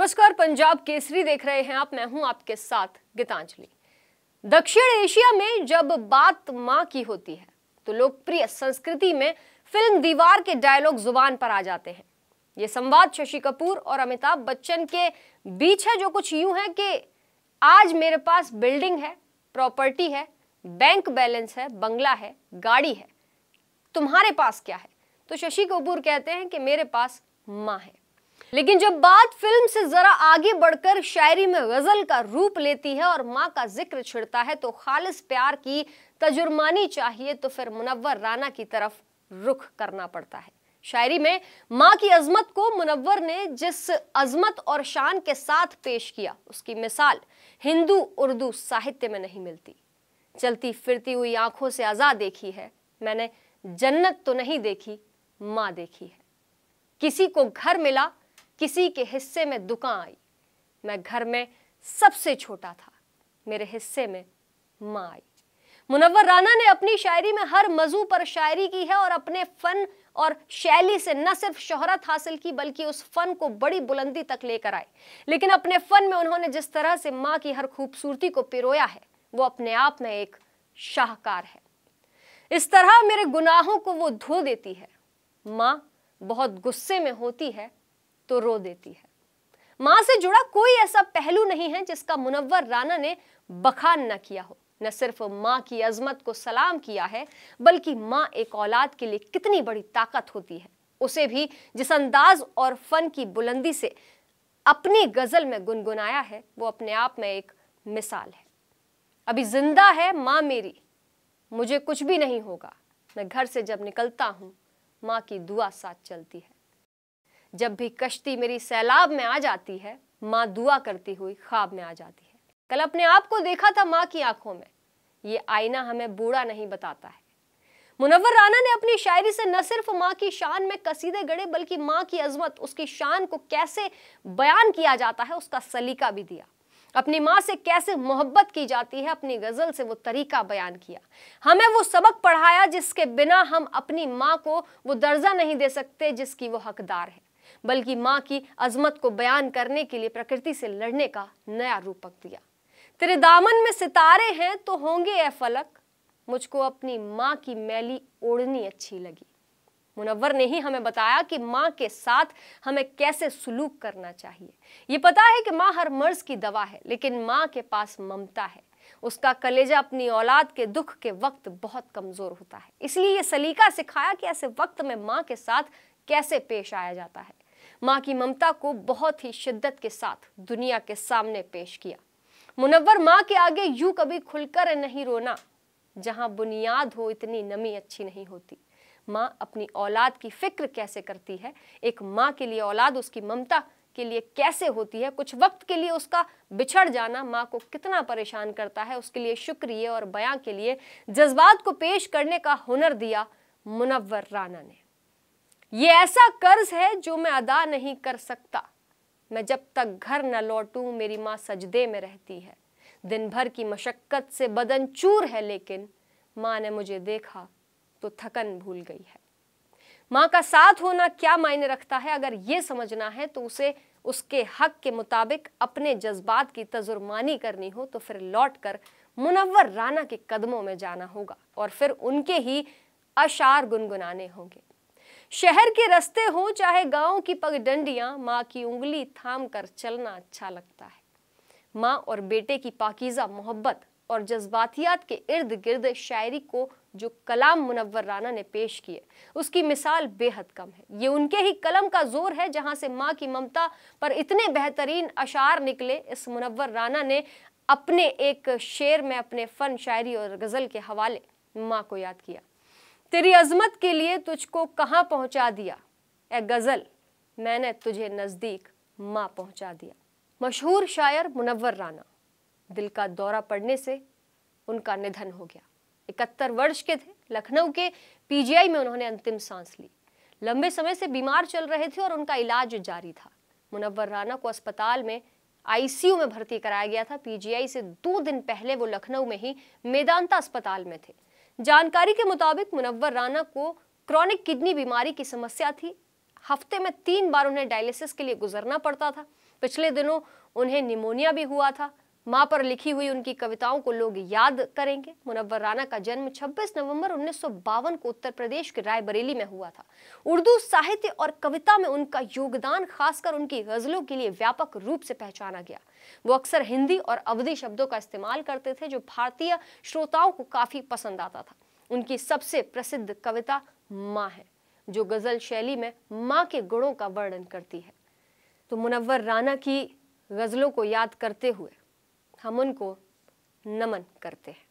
नमस्कार, पंजाब केसरी देख रहे हैं आप। मैं हूं आपके साथ गीतांजलि। दक्षिण एशिया में जब बात मां की होती है तो लोकप्रिय संस्कृति में फिल्म दीवार के डायलॉग जुबान पर आ जाते हैं। ये संवाद शशि कपूर और अमिताभ बच्चन के बीच है, जो कुछ यूं है कि आज मेरे पास बिल्डिंग है, प्रॉपर्टी है, बैंक बैलेंस है, बंगला है, गाड़ी है, तुम्हारे पास क्या है? तो शशि कपूर कहते हैं कि मेरे पास मां है। लेकिन जब बात फिल्म से जरा आगे बढ़कर शायरी में गजल का रूप लेती है और मां का जिक्र छिड़ता है तो खालिस प्यार की तजुर्मानी चाहिए तो फिर मुनव्वर राना की तरफ रुख करना पड़ता है। शायरी में मां की अजमत को मुनव्वर ने जिस अजमत और शान के साथ पेश किया, उसकी मिसाल हिंदू उर्दू साहित्य में नहीं मिलती। चलती फिरती हुई आंखों से आजाद देखी है मैंने, जन्नत तो नहीं देखी, मां देखी है। किसी को घर मिला, किसी के हिस्से में दुकान आई, मैं घर में सबसे छोटा था, मेरे हिस्से में मां आई। मुनव्वर राना ने अपनी शायरी में हर मौजू पर शायरी की है और अपने फन और शैली से न सिर्फ शोहरत हासिल की बल्कि उस फन को बड़ी बुलंदी तक लेकर आए। लेकिन अपने फन में उन्होंने जिस तरह से मां की हर खूबसूरती को पिरोया है वो अपने आप में एक शाहकार है। इस तरह मेरे गुनाहों को वो धो देती है, मां बहुत गुस्से में होती है तो रो देती है। मां से जुड़ा कोई ऐसा पहलू नहीं है जिसका मुनव्वर राना ने बखान न किया हो। न सिर्फ मां की अजमत को सलाम किया है बल्कि मां एक औलाद के लिए कितनी बड़ी ताकत होती है उसे भी जिस अंदाज और फन की बुलंदी से अपनी गजल में गुनगुनाया है वो अपने आप में एक मिसाल है। अभी जिंदा है मां मेरी, मुझे कुछ भी नहीं होगा, मैं घर से जब निकलता हूं मां की दुआ साथ चलती है। जब भी कश्ती मेरी सैलाब में आ जाती है मां दुआ करती हुई ख्वाब में आ जाती है। कल अपने आप को देखा था मां की आंखों में, ये आईना हमें बूढ़ा नहीं बताता है। मुनव्वर राना ने अपनी शायरी से न सिर्फ मां की शान में कसीदे गढ़े बल्कि मां की अजमत, उसकी शान को कैसे बयान किया जाता है उसका सलीका भी दिया। अपनी मां से कैसे मोहब्बत की जाती है अपनी गजल से वो तरीका बयान किया। हमें वो सबक पढ़ाया जिसके बिना हम अपनी मां को वो दर्जा नहीं दे सकते जिसकी वो हकदार है, बल्कि मां की अजमत को बयान करने के लिए प्रकृति से लड़ने का नया रूपक दिया। तेरे दामन में सितारे हैं तो होंगे ए फलक, मुझको अपनी मां की मैली ओढ़नी अच्छी लगी। मुनव्वर ने ही हमें बताया कि मां के साथ हमें कैसे सुलूक करना चाहिए। ये पता है कि मां हर मर्ज की दवा है, लेकिन मां के पास ममता है। उसका कलेजा अपनी औलाद के दुख के वक्त बहुत कमजोर होता है, इसलिए ये सलीका सिखाया कि ऐसे वक्त में मां के साथ कैसे पेश आया जाता है। मां की ममता को बहुत ही शिद्दत के साथ दुनिया के सामने पेश किया। मुनव्वर मां के आगे यूं कभी खुलकर नहीं रोना, जहां बुनियाद हो इतनी नमी अच्छी नहीं होती। मां अपनी औलाद की फिक्र कैसे करती है, एक मां के लिए औलाद उसकी ममता के लिए कैसे होती है, कुछ वक्त के लिए उसका बिछड़ जाना मां को कितना परेशान करता है, उसके लिए शुक्रिया और बयां के लिए जज्बात को पेश करने का हुनर दिया मुनव्वर राना ने। ये ऐसा कर्ज है जो मैं अदा नहीं कर सकता, मैं जब तक घर न लौटूं मेरी मां सजदे में रहती है। दिन भर की मशक्कत से बदन चूर है लेकिन मां ने मुझे देखा तो थकन भूल गई है। मां का साथ होना क्या मायने रखता है, अगर ये समझना है तो उसे उसके हक के मुताबिक अपने जज्बात की तजुर्मानी करनी हो तो फिर लौटकर मुनव्वर राना के कदमों में जाना होगा और फिर उनके ही अशार गुनगुनाने होंगे। शहर के रास्ते हो चाहे गांव की पगडंडियां, मां की उंगली थाम कर चलना अच्छा लगता है। मां और बेटे की पाकीज़ा मोहब्बत और जज्बातियात के इर्द गिर्द शायरी को जो कलाम मुनव्वर राना ने पेश किए उसकी मिसाल बेहद कम है। ये उनके ही कलम का जोर है जहां से मां की ममता पर इतने बेहतरीन अशार निकले। इस मुनव्वर राना ने अपने एक शेर में अपने फन, शायरी और गजल के हवाले मां को याद किया। तेरी अजमत के लिए तुझको कहां पहुंचा दिया, ए गजल मैंने तुझे नजदीक मां पहुंचा दिया। मशहूर शायर मुनव्वर राना, दिल का दौरा पड़ने से उनका निधन हो गया। 71 वर्ष के थे। लखनऊ के पीजीआई में उन्होंने अंतिम सांस ली। लंबे समय से बीमार चल रहे थे और उनका इलाज जारी था। मुनव्वर राना को अस्पताल में आईसीयू में भर्ती कराया गया था। पीजीआई से 2 दिन पहले वो लखनऊ में ही मेदांता अस्पताल में थे। जानकारी के मुताबिक मुनव्वर राना को क्रॉनिक किडनी बीमारी की समस्या थी। हफ्ते में 3 बार उन्हें डायलिसिस के लिए गुजरना पड़ता था। पिछले दिनों उन्हें निमोनिया भी हुआ था। मां पर लिखी हुई उनकी कविताओं को लोग याद करेंगे। मुनव्वर राना का जन्म 26 नवंबर 1952 को उत्तर प्रदेश के रायबरेली में हुआ था। उर्दू साहित्य और कविता में उनका योगदान खासकर उनकी गजलों के लिए व्यापक रूप से पहचाना गया। वो अक्सर हिंदी और अवधी शब्दों का इस्तेमाल करते थे जो भारतीय श्रोताओं को काफी पसंद आता था। उनकी सबसे प्रसिद्ध कविता माँ है, जो गजल शैली में माँ के गुणों का वर्णन करती है। तो मुनव्वर राना की गजलों को याद करते हुए हम उनको नमन करते हैं।